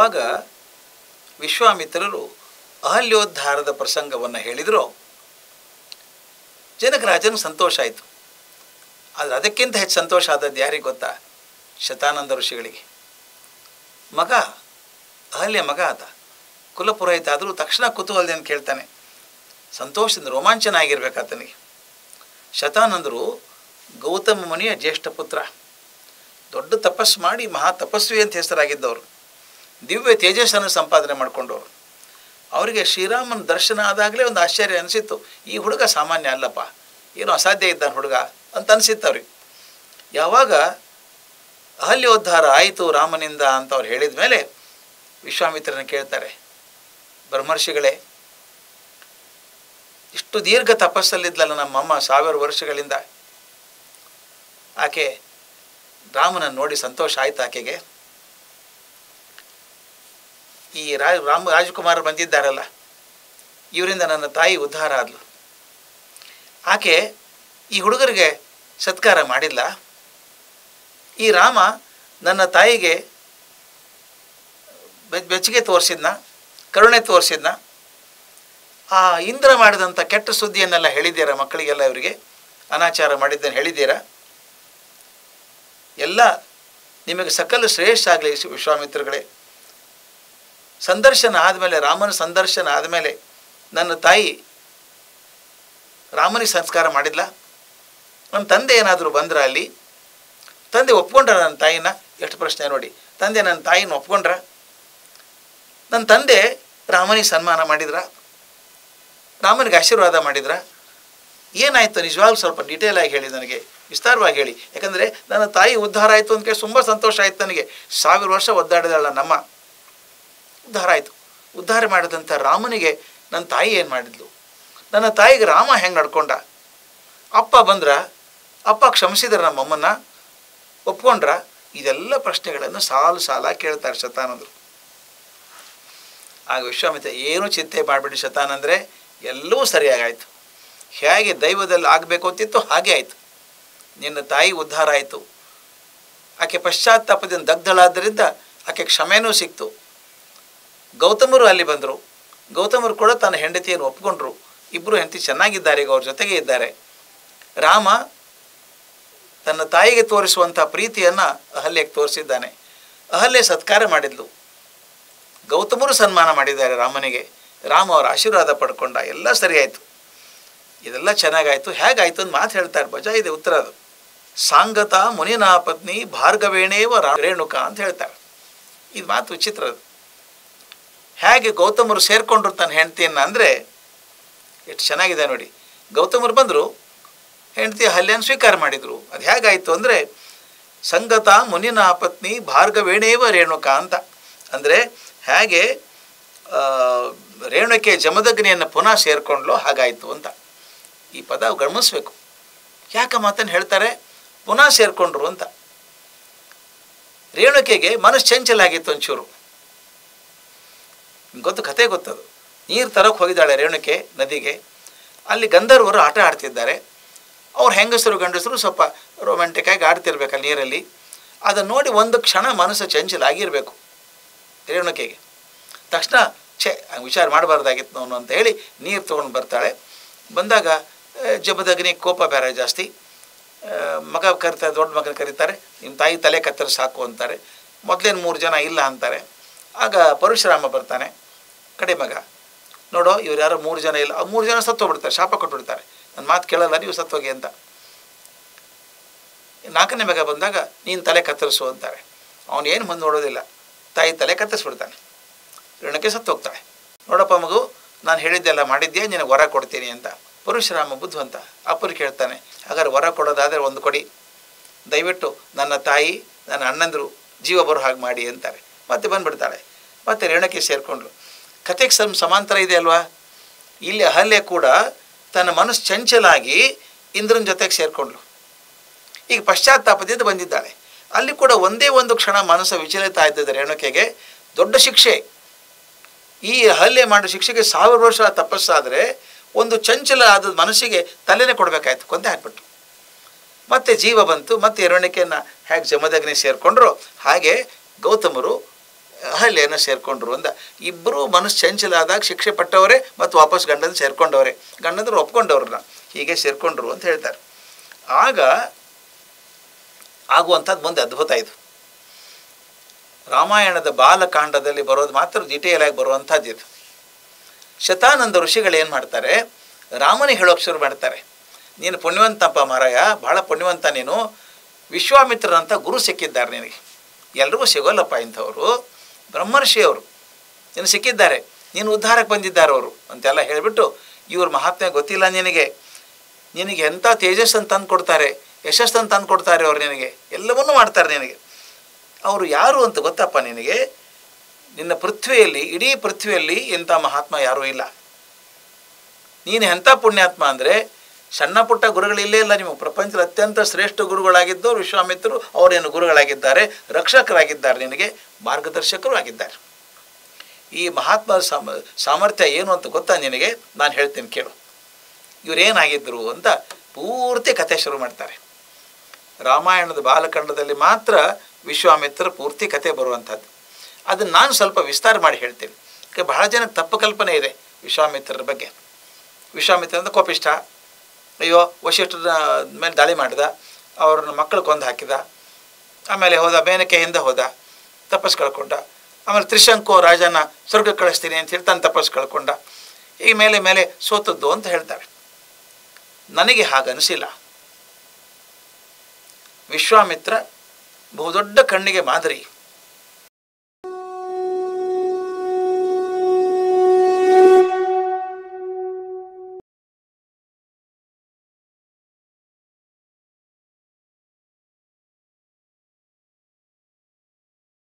ಯಾವಾಗ ವಿಶ್ವಾಮಿತ್ರರು ಅಹಲ್ಯೋದ್ಧಾರದ ಪ್ರಸಂಗವನ್ನು ಹೇಳಿದರೋ ಜನಕರಾಜನಿಗೆ ಸಂತೋಷ ಆಯಿತು. ಆದರೆ ಅದಕ್ಕಿಂತ ಹೆಚ್ಚು ಸಂತೋಷ ಆದದ್ದು ಯಾರಿಗೆ ಗೊತ್ತಾ? ಶತಾನಂದ ಋಷಿಗಳಿಗೆ. ಮಗ, ಅಹಲ್ಯ ಮಗ ಆತ, ಕುಲಪುರೋಹಿತ ಆದರೂ ತಕ್ಷಣ ಕುತೂಹಲದಿಂದ ಕೇಳ್ತಾನೆ. ಸಂತೋಷದಿಂದ ರೋಮಾಂಚನ ಆಗಿರ್ಬೇಕು ಆತನಿಗೆ. ಶತಾನಂದರು ಗೌತಮ ಮುನಿಯ ಜ್ಯೇಷ್ಠ ಪುತ್ರ, ದೊಡ್ಡ ತಪಸ್ಸು ಮಾಡಿ ಮಹಾ ತಪಸ್ವಿ ಅಂತ ಹೆಸರಾಗಿದ್ದವರು, ದಿವ್ಯ ತೇಜಸ್ಸನ್ನು ಸಂಪಾದನೆ ಮಾಡಿಕೊಂಡವರು. ಅವರಿಗೆ ಶ್ರೀರಾಮನ ದರ್ಶನ ಆದಾಗಲೇ ಒಂದು ಆಶ್ಚರ್ಯ ಅನಿಸಿತ್ತು. ಈ ಹುಡುಗ ಸಾಮಾನ್ಯ ಅಲ್ಲಪ್ಪ, ಏನೋ ಅಸಾಧ್ಯ ಇದ್ದಾನೆ ಹುಡುಗ ಅಂತ ಅನಿಸಿತ್ತು ಅವ್ರಿಗೆ. ಯಾವಾಗ ಅಹಲ್ಯೋದ್ಧಾರ ಆಯಿತು ರಾಮನಿಂದ ಅಂತ ಅವ್ರು ಹೇಳಿದ ಮೇಲೆ ವಿಶ್ವಾಮಿತ್ರನ ಕೇಳ್ತಾರೆ, ಬ್ರಹ್ಮರ್ಷಿಗಳೇ, ಇಷ್ಟು ದೀರ್ಘ ತಪಸ್ಸಲ್ಲಿದ್ಲಲ್ಲ ನಮ್ಮಮ್ಮ 1000 ವರ್ಷಗಳಿಂದ, ಆಕೆ ರಾಮನನ್ನು ನೋಡಿ ಸಂತೋಷ ಆಯ್ತು ಆಕೆಗೆ? ಈ ರಾಜಕುಮಾರರು ಬಂದಿದ್ದಾರಲ್ಲ, ಇವರಿಂದ ನನ್ನ ತಾಯಿ ಉದ್ಧಾರ ಆದ್ಲು. ಆಕೆ ಈ ಹುಡುಗರಿಗೆ ಸತ್ಕಾರ ಮಾಡಿಲ್ಲ. ಈ ರಾಮ ನನ್ನ ತಾಯಿಗೆ ಬೆಚ್ಚಗೆ ತೋರಿಸಿದ್ನ, ಕರುಣೆ ತೋರಿಸಿದ್ನ. ಆ ಇಂದ್ರ ಮಾಡಿದಂಥ ಕೆಟ್ಟ ಸುದ್ದಿಯನ್ನೆಲ್ಲ ಹೇಳಿದ್ದೀರಾ ಮಕ್ಕಳಿಗೆಲ್ಲ, ಇವರಿಗೆ ಅನಾಚಾರ ಮಾಡಿದ್ದನ್ನು ಹೇಳಿದ್ದೀರಾ? ಎಲ್ಲ ನಿಮಗೆ ಸಕಲ ಶ್ರೇಷ್ಠ ಆಗಲಿ ವಿಶ್ವಾಮಿತ್ರಗಳೇ. ಸಂದರ್ಶನ ಆದಮೇಲೆ, ರಾಮನ ಸಂದರ್ಶನ ಆದಮೇಲೆ ನನ್ನ ತಾಯಿ ರಾಮನಿಗೆ ಸಂಸ್ಕಾರ ಮಾಡಿದ್ಲ? ನನ್ನ ತಂದೆ ಏನಾದರೂ ಬಂದ್ರ ಅಲ್ಲಿ? ತಂದೆ ಒಪ್ಕೊಂಡ್ರ ನನ್ನ ತಾಯಿನ? ಎಷ್ಟು ಪ್ರಶ್ನೆ ನೋಡಿ. ತಂದೆ ನನ್ನ ತಾಯಿನ ಒಪ್ಕೊಂಡ್ರ? ನನ್ನ ತಂದೆ ರಾಮನಿಗೆ ಸನ್ಮಾನ ಮಾಡಿದ್ರ? ರಾಮನಿಗೆ ಆಶೀರ್ವಾದ ಮಾಡಿದ್ರ? ಏನಾಯಿತು ನಿಜವಾಗ್ಲೂ ಸ್ವಲ್ಪ ಡೀಟೇಲ್ ಆಗಿ ಹೇಳಿ, ನನಗೆ ವಿಸ್ತಾರವಾಗಿ ಹೇಳಿ. ಯಾಕಂದರೆ ನನ್ನ ತಾಯಿ ಉದ್ಧಾರ ಆಯಿತು ಅಂತ ಕೇಳಿ ತುಂಬ ಸಂತೋಷ ಆಯಿತು ನನಗೆ. 1000 ವರ್ಷ ಒದ್ದಾಡಿದಳ ನಮ್ಮ, ಉದ್ಧಾರ ಆಯಿತು. ಉದ್ಧಾರ ಮಾಡಿದಂಥ ರಾಮನಿಗೆ ನನ್ನ ತಾಯಿ ಏನು ಮಾಡಿದ್ಲು? ನನ್ನ ತಾಯಿಗೆ ರಾಮ ಹೆಂಗೆ ನಡ್ಕೊಂಡ? ಅಪ್ಪ ಬಂದ್ರ? ಅಪ್ಪ ಕ್ಷಮಿಸಿದ್ರ ನಮ್ಮಮ್ಮನ್ನ? ಒಪ್ಕೊಂಡ್ರ? ಇದೆಲ್ಲ ಪ್ರಶ್ನೆಗಳನ್ನು ಸಾಲು ಸಾಲ ಕೇಳ್ತಾರೆ ಶತಾನಂದರು. ಆಗ ವಿಶ್ವಾಮಿತ್ರ, ಏನೂ ಚಿಂತೆ ಮಾಡಿಬಿಡಿ ಶತಾನಂದರೆ, ಎಲ್ಲವೂ ಸರಿಯಾಗಾಯಿತು. ಹೇಗೆ ದೈವದಲ್ಲಿ ಆಗಬೇಕು ಅಂತಿತ್ತು ಹಾಗೆ ಆಯಿತು. ನಿನ್ನ ತಾಯಿ ಉದ್ಧಾರ ಆಯಿತು. ಆಕೆ ಪಶ್ಚಾತ್ತಾಪದಿಂದ ದಗ್ಧಳಾದ್ದರಿಂದ ಆಕೆ ಕ್ಷಮೆನೂ ಸಿಕ್ತು. ಗೌತಮರು ಅಲ್ಲಿ ಬಂದರು. ಗೌತಮರು ಕೂಡ ತನ್ನ ಹೆಂಡತಿಯನ್ನು ಒಪ್ಕೊಂಡ್ರು. ಇಬ್ಬರು ಹೆಂಡತಿ ಚೆನ್ನಾಗಿದ್ದಾರೆ, ಈಗ ಅವ್ರ ಜೊತೆಗೆ ಇದ್ದಾರೆ. ರಾಮ ತನ್ನ ತಾಯಿಗೆ ತೋರಿಸುವಂಥ ಪ್ರೀತಿಯನ್ನು ಅಹಲ್ಯಕ್ಕೆ ತೋರಿಸಿದ್ದಾನೆ. ಅಹಲ್ಯೆ ಸತ್ಕಾರ ಮಾಡಿದ್ಲು. ಗೌತಮರು ಸನ್ಮಾನ ಮಾಡಿದ್ದಾರೆ ರಾಮನಿಗೆ. ರಾಮ ಅವರ ಆಶೀರ್ವಾದ ಪಡ್ಕೊಂಡ. ಎಲ್ಲ ಸರಿಯಾಯಿತು. ಇದೆಲ್ಲ ಚೆನ್ನಾಗಾಯಿತು. ಹೇಗಾಯಿತು ಅಂತ ಮಾತು ಹೇಳ್ತಾರೆ. ಬಜಾ ಇದೆ ಉತ್ತರ. ಅದು ಸಾಂಗತ ಮುನಿನಾ ಪತ್ನಿ ಭಾರ್ಗವೇಣೇವ ರೇಣುಕ ಅಂತ ಹೇಳ್ತಾರೆ. ಇದು ಮಾತು ವಿಚಿತ್ರ. ಅದು ಹೇಗೆ ಗೌತಮರು ಸೇರಿಕೊಂಡ್ರು ತನ್ನ ಹೆಂಡತಿಯನ್ನು ಅಂದರೆ ಎಷ್ಟು ಚೆನ್ನಾಗಿದೆ ನೋಡಿ. ಗೌತಮರು ಬಂದರು, ಹೆಂಡತಿ ಅಹಲ್ಯನ ಸ್ವೀಕಾರ ಮಾಡಿದರು. ಅದು ಹೇಗಾಯಿತು ಅಂದರೆ ಸಂಗತ ಮುನಿನಾ ಪತ್ನಿ ಭಾರ್ಗವೇಣೇವ ರೇಣುಕ ಅಂತ. ಅಂದರೆ ಹೇಗೆ ರೇಣುಕೆ ಜಮದಗ್ನಿಯನ್ನು ಪುನಃ ಸೇರಿಕೊಂಡ್ಲೋ ಹಾಗಾಯಿತು ಅಂತ. ಈ ಪದ ಗಮನಿಸ್ಬೇಕು. ಯಾಕೆ ಮಾತನ್ನು ಹೇಳ್ತಾರೆ? ಪುನಃ ಸೇರಿಕೊಂಡ್ರು ಅಂತ. ರೇಣುಕೆಗೆ ಮನಸ್ಸು ಚಂಚಲಾಗಿತ್ತು ಒಂಚೂರು. ಗೊತ್ತು, ಕತೆ ಗೊತ್ತದು. ನೀರು ತರಕ್ಕೆ ಹೋಗಿದ್ದಾಳೆ ರೇಣುಕೆ ನದಿಗೆ. ಅಲ್ಲಿ ಗಂಧರ್ವರು ಆಟ ಆಡ್ತಿದ್ದಾರೆ. ಅವ್ರು ಹೆಂಗಸರು ಗಂಡಸರು ಸ್ವಲ್ಪ ರೊಮ್ಯಾಂಟಿಕ್ಕಾಗಿ ಆಡ್ತಿರ್ಬೇಕಲ್ಲಿ ನೀರಲ್ಲಿ. ಅದನ್ನು ನೋಡಿ ಒಂದು ಕ್ಷಣ ಮನಸ್ಸು ಚಂಚಲಾಗಿರಬೇಕು ರೇಣುಕೆಗೆ. ತಕ್ಷಣ ವಿಚಾರ ಮಾಡಬಾರ್ದಾಗಿತ್ತು ನಾನು ಅಂತ ಹೇಳಿ ನೀರು ತೊಗೊಂಡು ಬರ್ತಾಳೆ. ಬಂದಾಗ ಜಮದಗ್ನಿ ಕೋಪ ಬೇರೆ ಜಾಸ್ತಿ. ಮಗ ಕರಿತಾರೆ, ದೊಡ್ಡ ಮಗನ ಕರೀತಾರೆ, ನಿಮ್ಮ ತಾಯಿ ತಲೆ ಕತ್ತರಿಸಿ ಸಾಕು ಅಂತಾರೆ. ಮೊದಲೇನು 3 ಜನ ಇಲ್ಲ ಅಂತಾರೆ. ಆಗ ಪರಶುರಾಮ ಬರ್ತಾನೆ, ಕಡೆ ಮಗ ನೋಡೋ ಇವ್ರು ಯಾರೋ 3 ಜನ ಇಲ್ಲ. 3 ಜನ ಸತ್ತೋಗ್ಬಿಡ್ತಾರೆ, ಶಾಪ ಕೊಟ್ಬಿಡ್ತಾರೆ, ನನ್ನ ಮಾತು ಕೇಳಲ್ಲ, ನೀವು ಸತ್ತೋಗಿ ಅಂತ. 4ನೇ ಮಗ ಬಂದಾಗ ನೀನು ತಲೆ ಕತ್ತರಿಸು ಅಂತಾರೆ. ಅವನು ಏನು ಮುಂದೆ ನೋಡೋದಿಲ್ಲ, ತಾಯಿ ತಲೆ ಕತ್ತರಿಸ್ಬಿಡ್ತಾನೆ. ರೇಣುಕೆ ಸತ್ತೋಗ್ತಾಳೆ. ನೋಡಪ್ಪ ಮಗು, ನಾನು ಹೇಳಿದ್ದೆಲ್ಲ ಮಾಡಿದ್ಯಾ, ನಿನಗೆ ವರ ಕೊಡ್ತೀನಿ ಅಂತ. ಪರಶುರಾಮ ಬುದ್ಧಿವಂತ, ಅಪ್ಪರು ಕೇಳ್ತಾನೆ, ಹಾಗಾದ್ರೆ ವರ ಕೊಡೋದಾದರೆ ಒಂದು ಕೊಡಿ, ದಯವಿಟ್ಟು ನನ್ನ ತಾಯಿ ನನ್ನ ಅಣ್ಣಂದರು ಜೀವ ಬರೋ ಹಾಗೆ ಮಾಡಿ ಅಂತಾರೆ. ಮತ್ತೆ ಬಂದುಬಿಡ್ತಾಳೆ. ಮತ್ತೆ ರೇಣುಕೆ ಸೇರಿಕೊಂಡ್ರು. ಕತೆಗೆ ಸಮಾಂತರ ಇದೆ ಅಲ್ವಾ? ಇಲ್ಲಿ ಅಹಲ್ಯೆ ಕೂಡ ತನ್ನ ಮನಸ್ಸು ಚಂಚಲಾಗಿ ಇಂದ್ರನ ಜೊತೆಗೆ ಸೇರಿಕೊಂಡ್ಳು. ಈಗ ಪಶ್ಚಾತ್ತಾಪದಿಂದ ಬಂದಿದ್ದಾಳೆ. ಅಲ್ಲಿ ಕೂಡ ಒಂದೇ ಒಂದು ಕ್ಷಣ ಮನಸ್ಸು ವಿಚಲಿತ ಆಯ್ತದೆ ರೇಣುಕೆಗೆ. ದೊಡ್ಡ ಶಿಕ್ಷೆ. ಈ ಅಹಲ್ಯೆ ಮಾಡೋ ಶಿಕ್ಷೆಗೆ 1000 ವರ್ಷ ತಪಸ್ಸಾದರೆ ಒಂದು ಚಂಚಲ ಆದ ಮನಸ್ಸಿಗೆ ತಲೆನೇ ಕೊಡಬೇಕಾಯ್ತು. ಕೊಂದೆ ಹಾಕ್ಬಿಟ್ರು. ಮತ್ತೆ ಜೀವ ಬಂತು. ಮತ್ತೆ ರೇಣುಕೆಯನ್ನು ಹೇಗೆ ಜಮದಗ್ನಿ ಸೇರಿಕೊಂಡ್ರು ಹಾಗೆ ಗೌತಮರು ಅಹಲ್ಯನ ಸೇರಿಕೊಂಡ್ರು ಅಂದ. ಇಬ್ಬರೂ ಮನಸ್ಸು ಚಂಚಲ ಆದಾಗ ಶಿಕ್ಷೆ ಪಟ್ಟವರೇ ಮತ್ತು ವಾಪಸ್ ಗಂಡನ ಸೇರಿಕೊಂಡವರೇ, ಗಂಡಂದ್ರು ಒಪ್ಕೊಂಡವ್ರನ್ನ ಹೀಗೆ ಸೇರಿಕೊಂಡ್ರು ಅಂತ ಹೇಳ್ತಾರೆ. ಆಗ ಆಗುವಂಥದ್ದು ಮುಂದೆ ಅದ್ಭುತ ಇದು. ರಾಮಾಯಣದ ಬಾಲಕಾಂಡದಲ್ಲಿ ಬರೋದು ಮಾತ್ರ ಡಿಟೇಲ್ ಆಗಿ ಬರುವಂಥದ್ದು ಇದು. ಶತಾನಂದ ಋಷಿಗಳು ಏನು ಮಾಡ್ತಾರೆ, ರಾಮನಿಗೆ ಹೇಳೋಕೆ ಶುರು ಮಾಡ್ತಾರೆ, ನೀನು ಪುಣ್ಯವಂತಪ್ಪ ಮಾರಾಯ, ಭಾಳ ಪುಣ್ಯವಂತ ನೀನು, ವಿಶ್ವಾಮಿತ್ರರಂಥ ಗುರು ಸಿಕ್ಕಿದ್ದಾರೆ ನಿನಗೆ, ಎಲ್ರಿಗೂ ಸಿಗೋಲ್ಲಪ್ಪ ಇಂಥವರು, ಬ್ರಹ್ಮರ್ಷಿಯವರು ನೀನು ಸಿಕ್ಕಿದ್ದಾರೆ, ನೀನು ಉದ್ಧಾರಕ್ಕೆ ಬಂದಿದ್ದಾರೆ ಅವರು ಅಂತೆಲ್ಲ ಹೇಳಿಬಿಟ್ಟು, ಇವ್ರ ಮಹಾತ್ಮೆ ಗೊತ್ತಿಲ್ಲ ನಿನಗೆ, ನಿನಗೆ ಎಂಥ ತೇಜಸ್ಸನ್ನು ತಂದು ಕೊಡ್ತಾರೆ, ಯಶಸ್ಸನ್ನು ತಂದು ಕೊಡ್ತಾರೆ ಅವರು, ನಿನಗೆ ಎಲ್ಲವನ್ನೂ ಮಾಡ್ತಾರೆ ನಿನಗೆ. ಅವರು ಯಾರು ಅಂತ ಗೊತ್ತಪ್ಪ ನಿನಗೆ, ನಿನ್ನ ಪೃಥ್ವಿಯಲ್ಲಿ, ಇಡೀ ಪೃಥ್ವಿಯಲ್ಲಿ ಇಂಥ ಮಹಾತ್ಮ ಯಾರೂ ಇಲ್ಲ, ನೀನು ಎಂಥ ಪುಣ್ಯಾತ್ಮ ಅಂದರೆ ಸಣ್ಣ ಪುಟ್ಟ ಗುರುಗಳಿಲ್ಲೇ ಇಲ್ಲ, ನೀವು ಪ್ರಪಂಚದ ಅತ್ಯಂತ ಶ್ರೇಷ್ಠ ಗುರುಗಳಾಗಿದ್ದವರು ವಿಶ್ವಾಮಿತ್ರರು, ಅವರೇನು ಗುರುಗಳಾಗಿದ್ದಾರೆ, ರಕ್ಷಕರಾಗಿದ್ದಾರೆ, ನಿನಗೆ ಮಾರ್ಗದರ್ಶಕರು ಆಗಿದ್ದಾರೆ. ಈ ಮಹಾತ್ಮ ಸಾಮರ್ಥ್ಯ ಏನು ಅಂತ ಗೊತ್ತಾ ನಿನಗೆ, ನಾನು ಹೇಳ್ತೀನಿ ಕೇಳು. ಇವರೇನಾಗಿದ್ದರು ಅಂತ ಪೂರ್ತಿ ಕಥೆ ಶುರು ಮಾಡ್ತಾರೆ. ರಾಮಾಯಣದ ಬಾಲಕಾಂಡದಲ್ಲಿ ಮಾತ್ರ ವಿಶ್ವಾಮಿತ್ರ ಪೂರ್ತಿ ಕಥೆ ಬರುವಂಥದ್ದು. ಅದನ್ನು ನಾನು ಸ್ವಲ್ಪ ವಿಸ್ತಾರ ಮಾಡಿ ಹೇಳ್ತೀನಿ. ಬಹಳ ಜನಕ್ಕೆ ತಪ್ಪು ಕಲ್ಪನೆ ಇದೆ ವಿಶ್ವಾಮಿತ್ರರ ಬಗ್ಗೆ. ವಿಶ್ವಾಮಿತ್ರ ಅಂದರೆ ಕೋಪಿಷ್ಟ, ಅಯ್ಯೋ ವಶಿಷ್ಠರ ಮೇಲೆ ದಾಳಿ ಮಾಡಿದ, ಅವ್ರನ್ನ ಮಕ್ಕಳು ಕೊಂದು ಹಾಕಿದ, ಆಮೇಲೆ ಹೋದ ಮೇನಕೆ ಹಿಂದೆ ಹೋದ, ತಪಸ್ಸು ಕಳ್ಕೊಂಡ, ಆಮೇಲೆ ತ್ರಿಶಂಕು ರಾಜನ ಸ್ವರ್ಗಕ್ಕೆ ಕಳಿಸ್ತೀನಿ ಅಂತ ಹೇಳಿ ತನ್ನ ತಪಸ್ಸು ಕಳ್ಕೊಂಡ, ಈಗ ಮೇಲೆ ಮೇಲೆ ಸೋತದ್ದು ಅಂತ ಹೇಳ್ತಾರೆ. ನನಗೆ ಹಾಗನಿಸಿಲ್ಲ. ವಿಶ್ವಾಮಿತ್ರ ಬಹುದೊಡ್ಡ ಕಣ್ಣಿಗೆ ಮಾದರಿ.